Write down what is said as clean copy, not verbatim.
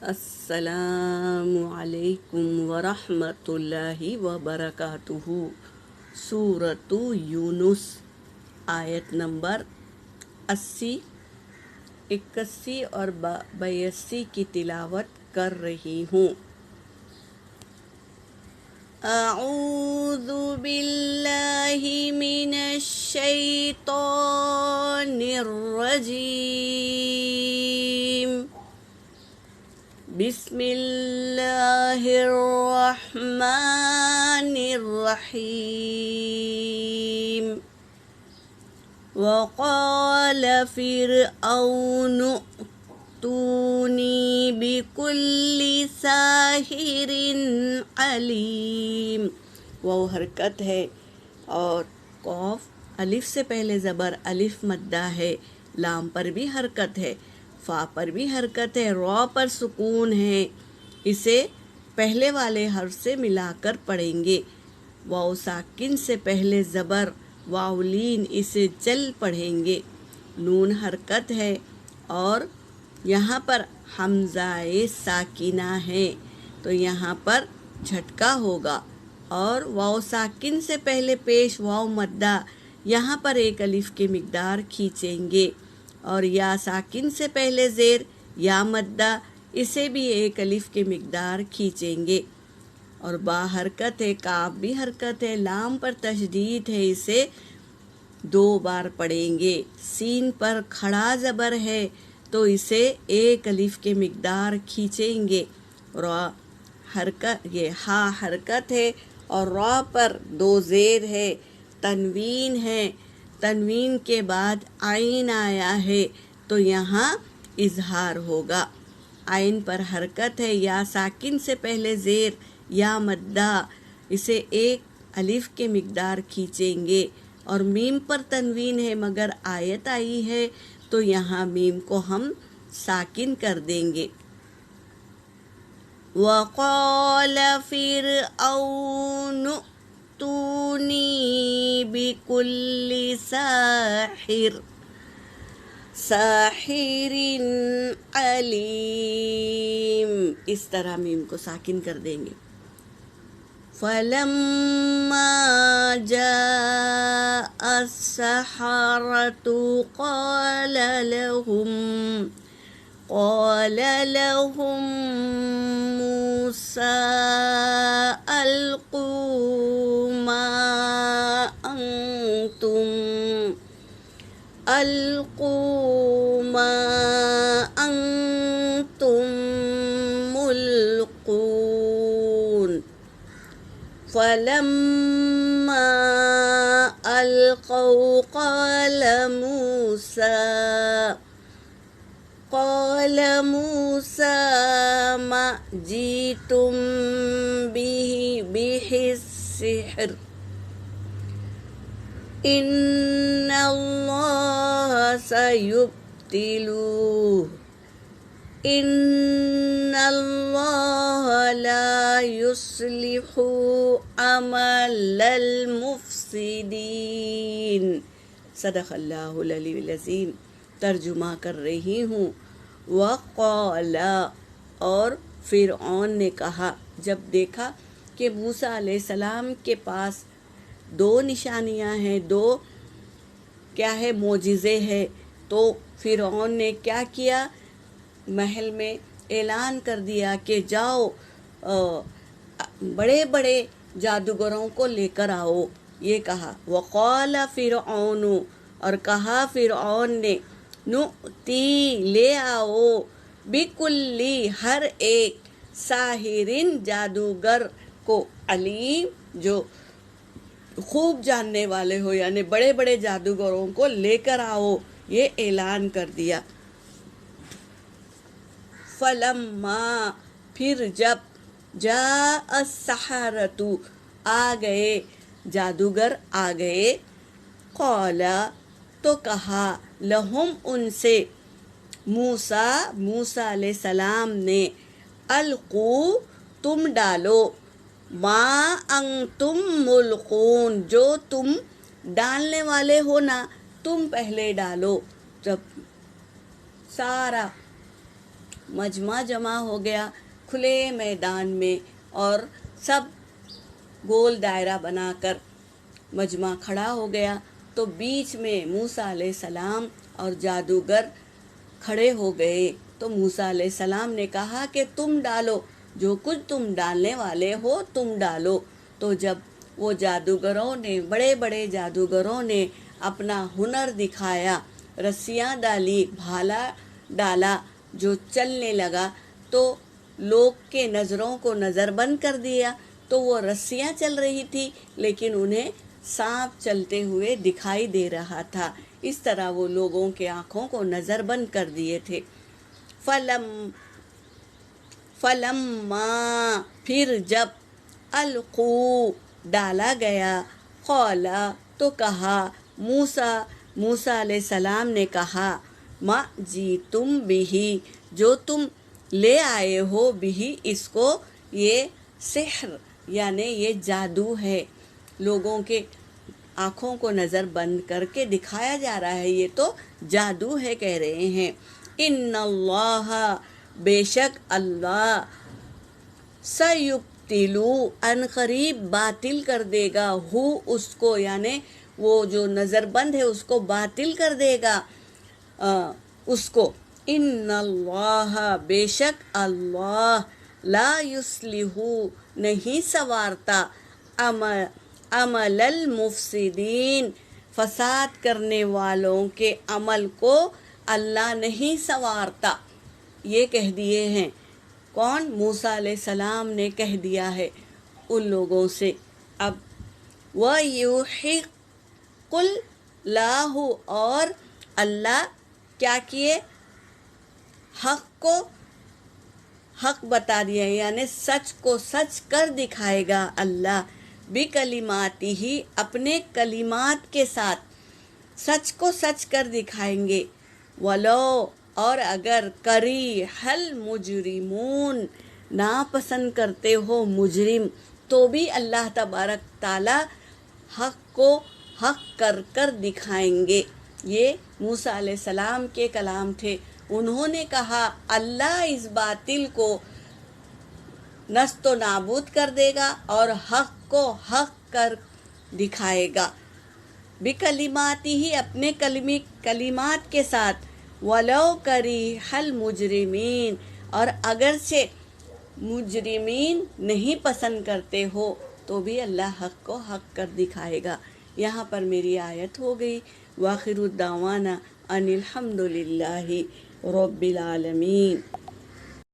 السلام علیکم ورحمۃ اللہ وبرکاتہ۔ سورۃ یونس، آیت نمبر 80، 81 اور 82 کی تلاوت کر رہی ہوں۔ اعوذ باللہ من الشیطان الرجیم، بسم اللہ الرحمن الرحیم۔ وقال فرعون ائتونی بکل ساحر علیم۔ واو حرکت ہے اور قاف الف سے پہلے زبر الف مدہ ہے، لام پر بھی حرکت ہے، فا پر بھی حرکت ہے، را پر سکون ہے۔ اسے پہلے والے حرف سے ملا کر پڑھیں گے۔ واو ساکن سے پہلے زبر واولین، اسے چل پڑھیں گے۔ نون حرکت ہے اور یہاں پر حمزہ ساکنہ ہے تو یہاں پر جھٹکا ہوگا، اور واو ساکن سے پہلے پیش واو مدہ، یہاں پر ایک الف کی مقدار کھینچیں گے، اور یا ساکن سے پہلے زیر یا مدہ، اسے بھی ایک الف کی مقدار کھینچیں گے۔ اور با حرکت ہے، کاف بھی حرکت ہے، لام پر تشدید ہے، اسے 2 بار پڑھیں گے۔ سین پر کھڑا زبر ہے تو اسے ایک الف کی مقدار کھینچیں گے۔ را حرکت، یہ ہا حرکت ہے اور را پر 2 زیر ہے، تنوین ہے، تنوین کے بعد عین آیا ہے تو یہاں اظہار ہوگا۔ عین پر حرکت ہے، یا ساکن سے پہلے زیر یا مدہ، اسے ایک الف کے مقدار کھینچیں گے، اور میم پر تنوین ہے مگر آیت آئی ہے تو یہاں میم کو ہم ساکن کر دیں گے۔ وقال فرعون ائتونی بکل ساحر علیم، اس طرح میم کو ساکن کر دیں گے۔ فلما جاء السحرة قال لهم موسى ألقوا ما أنتم ملقون۔ فلما ألقوا قال موسى ما جئتم به السحر إن الله سيبطله إن الله لا يصلح عمل المفسدين۔ صدق اللہ العلی العظیم۔ ترجمہ کر رہی ہوں۔ وقال، اور فرعون نے کہا، جب دیکھا کہ موسیٰ علیہ السلام کے پاس 2 نشانیاں ہیں، 2 کیا ہے معجزے ہیں، تو فرعون نے کیا کیا، محل میں اعلان کر دیا کہ جاؤ بڑے بڑے جادوگروں کو لے کر آؤ۔ یہ کہا وقال فرعون، اور کہا فرعون نے، نؤتی لے آؤ، بکلی ہر ایک، ساحرین جادوگر کو، علیم جو خوب جاننے والے ہو، یعنی بڑے بڑے جادوگروں کو لے کر آؤ، یہ اعلان کر دیا۔ فلما، پھر جب، جاء السحرۃ، آ گئے جادوگر، آ گئے، قال، تو کہا، لہم، ان سے، موسیٰ علیہ السلام نے، القو، تم ڈالو، ما انتم ملقون، جو تم ڈالنے والے ہو نا، تم پہلے ڈالو۔ جب سارا مجمع جمع ہو گیا کھلے میدان میں، اور سب گول دائرہ بنا کر مجمع کھڑا ہو گیا، تو بیچ میں موسیٰ علیہ السلام اور جادوگر کھڑے ہو گئے۔ تو موسیٰ علیہ السلام نے کہا کہ تم ڈالو، جو کچھ تم ڈالنے والے ہو تم ڈالو۔ تو جب وہ جادوگروں نے، بڑے بڑے جادوگروں نے اپنا ہنر دکھایا، رسیاں ڈالی، بھالا ڈالا، جو چلنے لگا، تو لوگ کے نظروں کو نظر بند کر دیا، تو وہ رسیاں چل رہی تھی لیکن انہیں سانپ چلتے ہوئے دکھائی دے رہا تھا۔ اس طرح وہ لوگوں کے آنکھوں کو نظر بند کر دیے تھے۔ فلما پھر جب القوا ڈالا گیا، قالا تو کہا، موسیٰ علیہ السلام نے کہا، ما جیتم بھی جو تم لے آئے ہو، بھی اس کو، یہ سحر یعنی یہ جادو ہے، لوگوں کے آنکھوں کو نظر بند کر کے دکھایا جا رہا ہے، یہ تو جادو ہے کہہ رہے ہیں۔ ان اللہ بے شک اللہ، سیبطلو ان قریب باطل کر دے گا، ہو اس کو یعنی وہ جو نظر بند ہے اس کو باطل کر دے گا اس کو۔ ان اللہ بے شک اللہ، لا یصلح نہیں سنوارتا، عمل المفسدین فساد کرنے والوں کے عمل کو اللہ نہیں سنوارتا۔ یہ کہہ دیے ہیں، کون؟ موسیٰ علیہ السلام نے کہہ دیا ہے ان لوگوں سے۔ اب وَيُحِقُّ اللَّهُ اور اللہ کیا کیے؟ حق کو حق بتا دیا، یعنی سچ کو سچ کر دکھائے گا اللہ، بِکَلِمَاتِهِ اپنے کلمات کے ساتھ سچ کو سچ کر دکھائیں گے۔ وَلَوْ اور اگر کَرِہَ الْمُجْرِمُونَ ناپسند کرتے ہو مجرم، تو بھی اللہ تبارک تعالیٰ حق کو حق کر کر دکھائیں گے۔ یہ موسیٰ علیہ السلام کے کلام تھے۔ انہوں نے کہا اللہ اس باطل کو نست و نابود کر دے گا اور حق کو حق کر دکھائے گا، بِکَلِمَاتِهِ اپنے کلمات کے ساتھ، وَلَوْ كَرِهَ الْمُجْرِمِينَ اور اگرچہ مجرمین نہیں پسند کرتے ہو تو بھی اللہ حق کو حق کر دکھائے گا۔ یہاں پر میری آیت ہو گئی۔ وآخر الدعوانا ان الحمد للہ رب العالمین۔